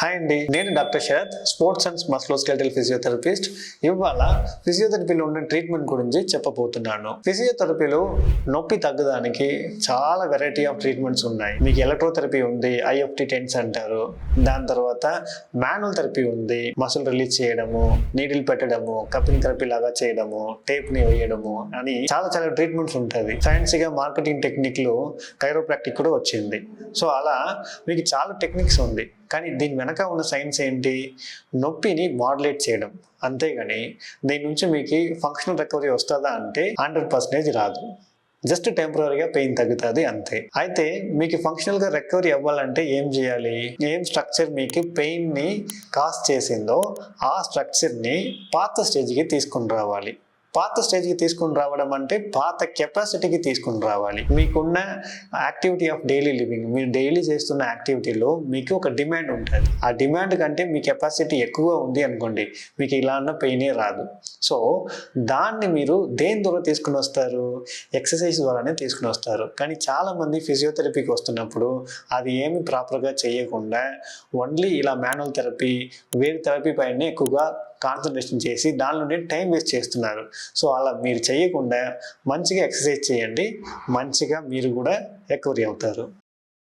Hi అండి, నేను doctor Sharath, sports and musculoskeletal physiotherapist. ఇవాళ ఫిజియోథెరపీలో ఉన్న ట్రీట్మెంట్ గురించి చెప్పబోతున్నాను. ఫిజియోథెరపీలో నొప్పి తగ్గడానికి చాలా వెరైటీ ఆఫ్ ట్రీట్మెంట్స్ ఉన్నాయి. మీకు ఎలక్ట్రోథెరపీ ఉంది, ఐఎఫ్టి టెన్స్ అంటారు. దాని తర్వాత మాన్యువల్ థెరపీ ఉంది, మసిల్ రిలీజ్ చేయడము, నీడిల్ పెట్టడము, కపింగ్ థెరపీ లాగా చేయడము, టేప్ ని వేయడము అని చాలా చాలా ట్రీట్మెంట్స్ ఉంటుంది. సైన్స్గా మార్కెటింగ్ టెక్నిక్లు కైరోప్రాక్టిక్ కూడా వచ్చింది. సో అలా మీకు చాలా టెక్నిక్స్ ఉంది. కానీ దీని వెనక ఉన్న సైన్స్ ఏంటి? నొప్పిని మాడ్యులేట్ చేయడం. అంతేగాని దీని నుంచి మీకు ఫంక్షనల్ రికవరీ వస్తుందా అంటే 100% రాదు. జస్ట్ టెంపరీగా పెయిన్ తగ్గుతుంది అంతే. అయితే మీకు ఫంక్షనల్గా రికవరీ అవ్వాలంటే ఏం చేయాలి? ఏం స్ట్రక్చర్ మీకు పెయిన్ని కాజ్ చేసిందో ఆ స్ట్రక్చర్ని పాత స్టేజ్కి తీసుకుని రావాలి. పాత స్టేజ్కి తీసుకుని రావడం అంటే పాత కెపాసిటీకి తీసుకుని రావాలి. మీకున్న యాక్టివిటీ ఆఫ్ డైలీ లివింగ్, మీరు డైలీ చేస్తున్న యాక్టివిటీలో మీకు ఒక డిమాండ్ ఉంటుంది. ఆ డిమాండ్ కంటే మీ కెపాసిటీ ఎక్కువగా ఉంది అనుకోండి, మీకు ఇలా అన్న పెయినే రాదు. సో దాన్ని మీరు దేని ద్వారా తీసుకుని వస్తారు? ఎక్సర్సైజ్ ద్వారానే తీసుకుని వస్తారు. కానీ చాలామంది ఫిజియోథెరపీకి వస్తున్నప్పుడు అది ఏమి ప్రాపర్గా చేయకుండా ఓన్లీ ఇలా మాన్యువల్ థెరపీ, వేరే థెరపీ పైనే ఎక్కువగా కాన్సన్ట్రేషన్ చేసి దానిలోనే టైం వేస్ట్ చేస్తున్నారు. సో అలా మీరు చేయకుండా మంచిగా ఎక్సర్సైజ్ చేయండి, మంచిగా మీరు కూడా రికవరీ అవుతారు.